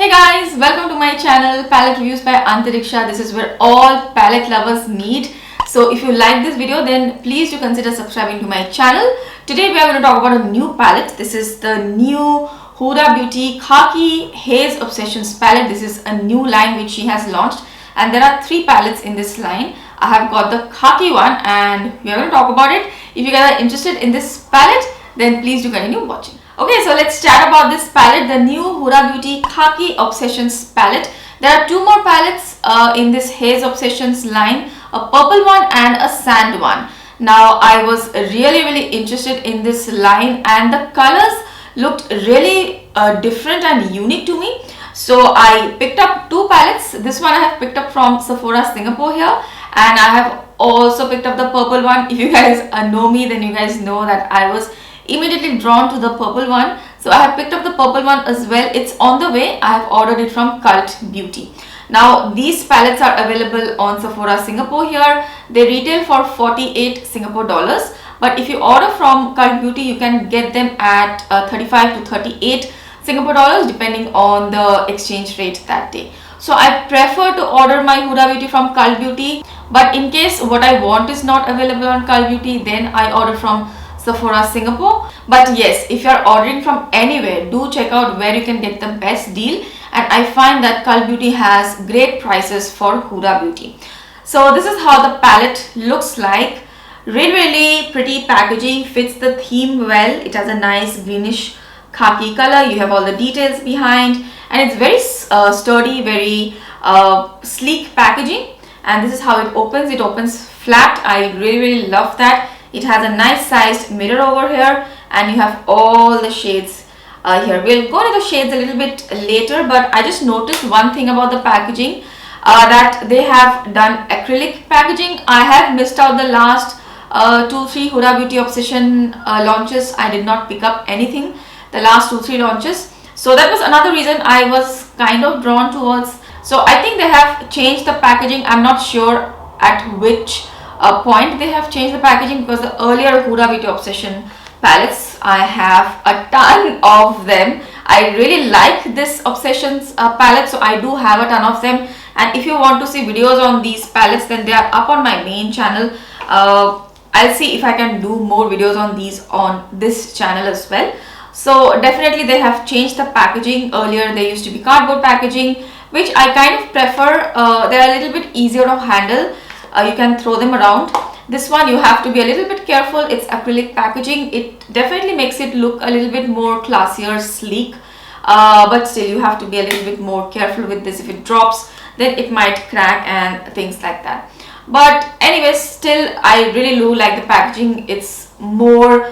Hey guys, welcome to my channel Palette Reviews by Untitled Chapter. This is where all palette lovers meet. So if you like this video, then please do consider subscribing to my channel. Today we are going to talk about a new palette. This is the new Huda Beauty Khaki Haze Obsessions palette. This is a new line which she has launched, and there are 3 palettes in this line. I have got the Khaki one and we are going to talk about it. If you guys are interested in this palette, then please do continue watching. Okay, so let's chat about this palette, the new Huda Beauty Khaki Obsessions palette. There are 2 more palettes in this Haze Obsessions line, a purple one and a sand one. Now, I was really interested in this line and the colors looked really different and unique to me. So, I picked up 2 palettes. This one I have picked up from Sephora Singapore here, and I have also picked up the purple one. If you guys know me, then you guys know that I was immediately drawn to the purple one, so I have picked up the purple one as well. It's on the way. I have ordered it from Cult Beauty. Now these palettes are available on Sephora Singapore here. They retail for 48 Singapore dollars, but if you order from Cult Beauty, you can get them at 35 to 38 Singapore dollars depending on the exchange rate that day. So I prefer to order my Huda Beauty from Cult Beauty, but in case what I want is not available on Cult Beauty, then I order from Sephora Singapore. But yes, if you are ordering from anywhere, do check out where you can get the best deal, and I find that Cult Beauty has great prices for Huda Beauty. So this is how the palette looks like. Really pretty packaging, fits the theme well. It has a nice greenish khaki color. You have all the details behind, and it's very sturdy, very sleek packaging. And this is how it opens. It opens flat. I really love that. It has a nice sized mirror over here, and you have all the shades here. We'll go to the shades a little bit later, but I just noticed one thing about the packaging, that they have done acrylic packaging. I have missed out the last 2-3 Huda Beauty Obsession launches. I did not pick up anything the last 2-3 launches, so that was another reason I was kind of drawn towards. So I think they have changed the packaging. I'm not sure at which point they have changed the packaging, because the earlier Huda Beauty Obsession palettes, I have a ton of them. I really like this Obsessions palette, so I do have a ton of them. And if you want to see videos on these palettes, then they are up on my main channel. I'll see if I can do more videos on these on this channel as well. So definitely they have changed the packaging. Earlier they used to be cardboard packaging, which I kind of prefer. They're a little bit easier to handle. You can throw them around. This one you have to be a little bit careful. It's acrylic packaging. It definitely makes it look a little bit more classier, sleek, but still you have to be a little bit more careful with this. If it drops, then it might crack and things like that. But anyways, still I really do like the packaging. It's more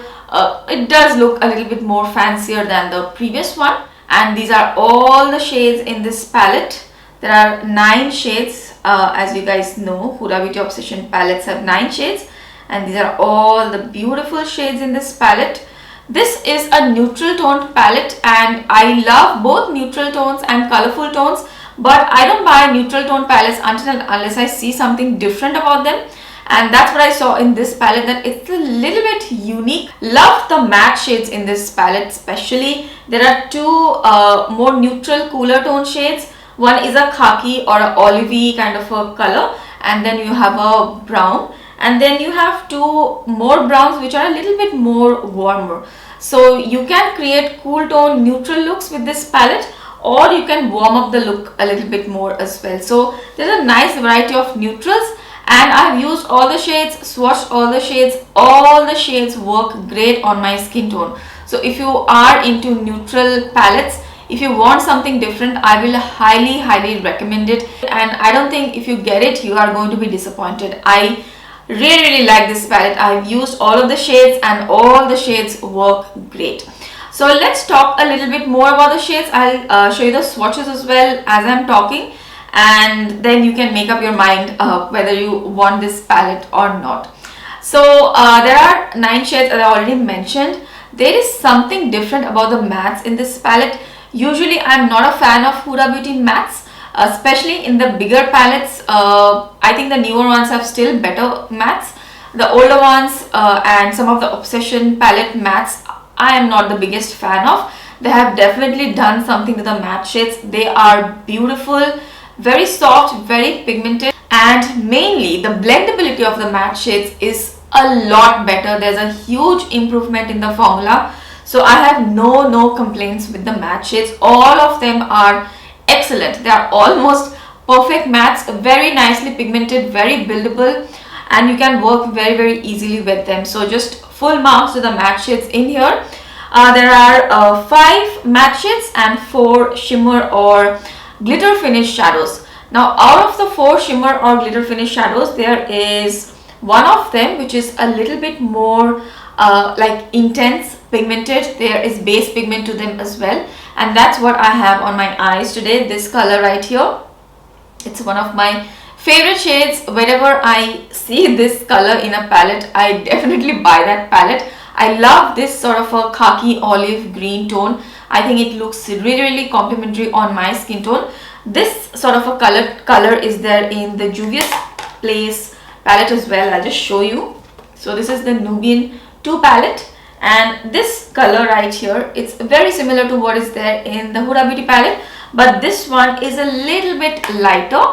it does look a little bit more fancier than the previous one. And these are all the shades in this palette. There are 9 shades. As you guys know, Huda Beauty Obsession palettes have 9 shades, and these are all the beautiful shades in this palette. This is a neutral toned palette, and I love both neutral tones and colorful tones, but I don't buy neutral tone palettes unless I see something different about them. And that's what I saw in this palette, that it's a little bit unique. Love the matte shades in this palette especially. There are 2 more neutral cooler tone shades. One is a khaki or an olivey kind of a color, and then you have a brown, and then you have 2 more browns which are a little bit more warmer. So you can create cool tone neutral looks with this palette, or you can warm up the look a little bit more as well. So there's a nice variety of neutrals, and I have used all the shades, swatched all the shades. All the shades work great on my skin tone. So if you are into neutral palettes, if you want something different, I will highly recommend it. And I don't think if you get it, you are going to be disappointed. I really like this palette. I've used all of the shades, and all the shades work great. So let's talk a little bit more about the shades. I'll show you the swatches as well as I'm talking, and then you can make up your mind whether you want this palette or not. So there are 9 shades, as I already mentioned. There is something different about the mattes in this palette. Usually I'm not a fan of Huda Beauty mattes, especially in the bigger palettes. I think the newer ones have still better mattes. The older ones and some of the Obsession palette mattes, I am not the biggest fan of. They have definitely done something to the matte shades. They are beautiful, very soft, very pigmented, and mainly the blendability of the matte shades is a lot better. There's a huge improvement in the formula. So I have no complaints with the matte shades. All of them are excellent. They are almost perfect mattes, very nicely pigmented, very buildable, and you can work very easily with them. So just full marks to the matte shades in here. There are 5 matte shades and 4 shimmer or glitter finish shadows. Now out of the 4 shimmer or glitter finish shadows, there is one of them which is a little bit more like intense pigmented. There is base pigment to them as well, and that's what I have on my eyes today. This color right here, it's one of my favorite shades. Whenever I see this color in a palette, I definitely buy that palette. I love this sort of a khaki olive green tone. I think it looks really complimentary on my skin tone. This sort of a color is there in the Juvia's Place palette as well. I'll just show you. So this is the Nubian 2 palette, and this color right here, it's very similar to what is there in the Huda Beauty palette, but this one is a little bit lighter.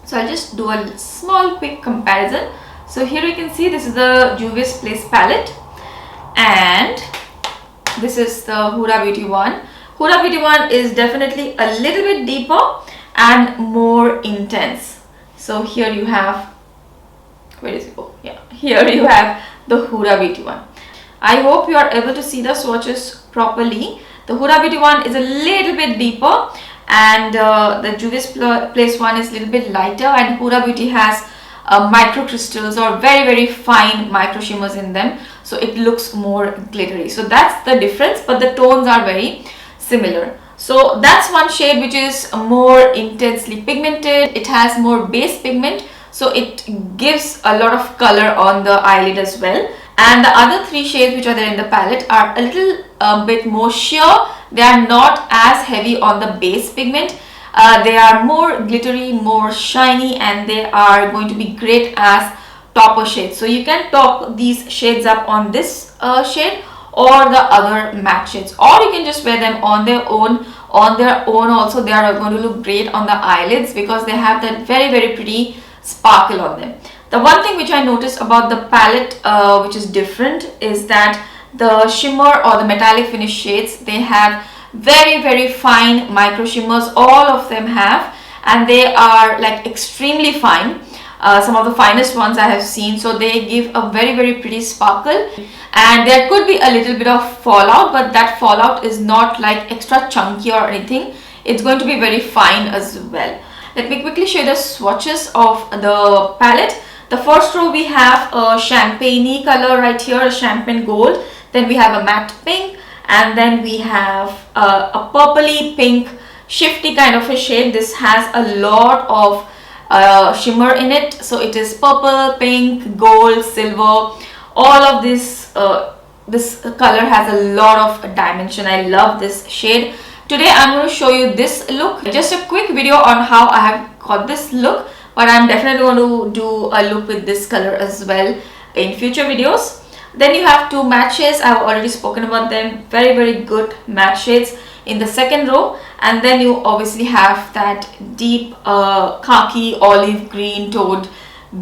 So I'll just do a small quick comparison. So here you can see this is the Juvia's Place palette, and this is the Huda Beauty one. Huda Beauty one is definitely a little bit deeper and more intense. So here you have, where is it? Oh yeah, here you have the Huda Beauty one. I hope you are able to see the swatches properly. The Huda Beauty one is a little bit deeper, and the Juvia's Place one is a little bit lighter, and Huda Beauty has micro crystals or very fine micro shimmers in them, so it looks more glittery. So that's the difference, but the tones are very similar. So that's one shade which is more intensely pigmented. It has more base pigment, so it gives a lot of color on the eyelid as well. And the other 3 shades which are there in the palette are a little bit more sheer. They are not as heavy on the base pigment. They are more glittery, more shiny, and they are going to be great as topper shades. So you can top these shades up on this shade or the other matte shades, or you can just wear them on their own. Also, they are going to look great on the eyelids because they have that very pretty sparkle on them. The one thing which I noticed about the palette which is different is that the shimmer or the metallic finish shades, they have very fine micro shimmers. All of them have, and they are like extremely fine. Some of the finest ones I have seen, so they give a very pretty sparkle, and there could be a little bit of fallout, but that fallout is not like extra chunky or anything. It's going to be very fine as well. Let me quickly show you the swatches of the palette. The first row we have a champagne color right here, a champagne gold. Then we have a matte pink, and then we have a purpley pink shifty kind of a shade. This has a lot of shimmer in it, so it is purple, pink, gold, silver. All of this this color has a lot of dimension. I love this shade. Today I'm going to show you this look, just a quick video on how I have got this look, but I'm definitely going to do a look with this color as well in future videos. Then you have 2 matte shades. I've already spoken about them. Very good matte shades in the second row, and then you obviously have that deep khaki olive green toned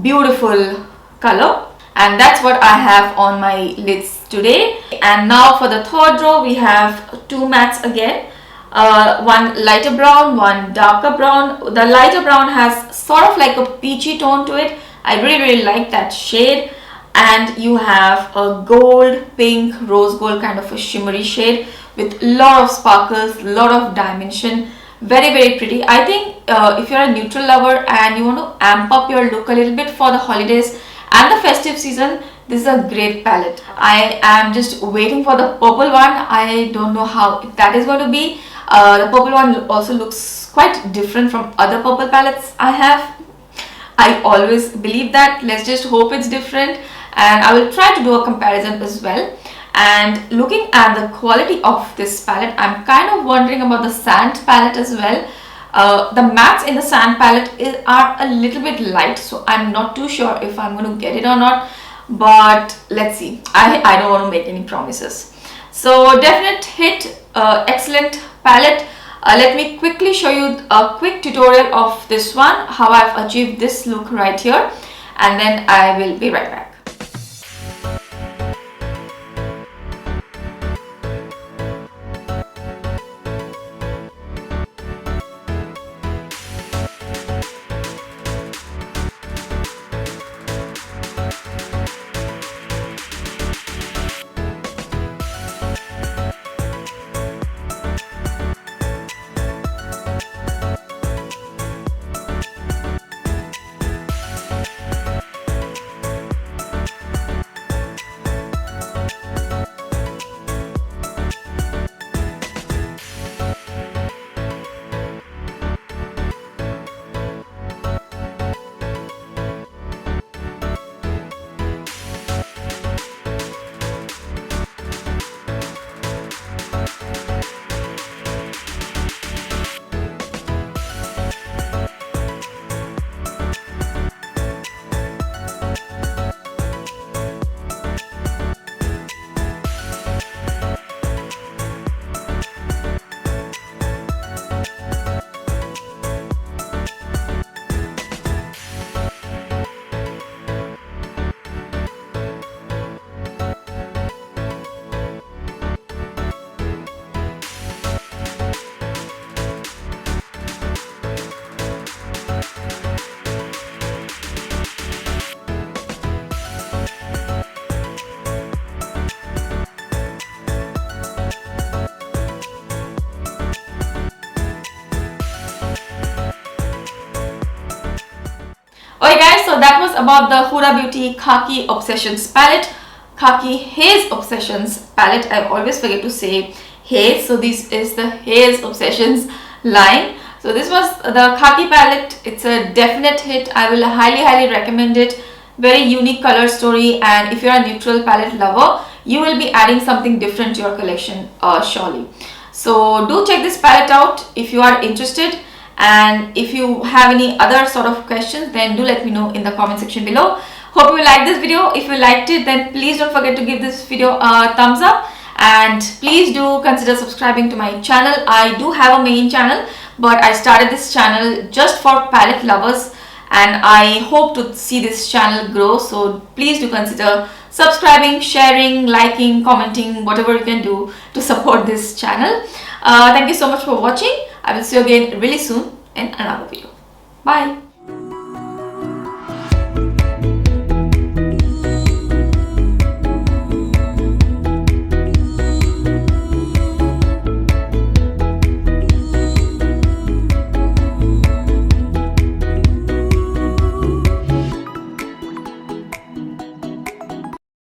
beautiful color, and that's what I have on my lids today. And now for the third row we have 2 mattes again, one lighter brown, one darker brown. The lighter brown has sort of like a peachy tone to it. I really like that shade. And you have a gold, pink, rose gold kind of a shimmery shade with a lot of sparkles, a lot of dimension. Very pretty. I think if you're a neutral lover and you want to amp up your look a little bit for the holidays and the festive season, this is a great palette. I am just waiting for the purple one. I don't know how that is going to be. The purple one also looks quite different from other purple palettes I have. I always believe that. Let's just hope it's different, and I will try to do a comparison as well. And looking at the quality of this palette, I'm kind of wondering about the sand palette as well. The mattes in the sand palette are a little bit light, so I'm not too sure if I'm going to get it or not, but let's see. I don't want to make any promises. So definite hit excellent palette. Let me quickly show you a quick tutorial of this one, how I've achieved this look right here, and then I will be right back. Okay guys, so that was about the Huda Beauty Khaki Obsessions palette, Khaki Haze Obsessions palette. I always forget to say Haze, so this is the Haze Obsessions line. So this was the Khaki palette. It's a definite hit. I will highly recommend it. Very unique color story, and if you're a neutral palette lover, you will be adding something different to your collection surely. So do check this palette out if you are interested. And if you have any other sort of questions, then do let me know in the comment section below. Hope you liked this video. If you liked it, then please don't forget to give this video a thumbs up, and please do consider subscribing to my channel. I do have a main channel, but I started this channel just for palette lovers, and I hope to see this channel grow. So please do consider subscribing, sharing, liking, commenting, whatever you can do to support this channel. Thank you so much for watching. I will see you again really soon in another video. Bye.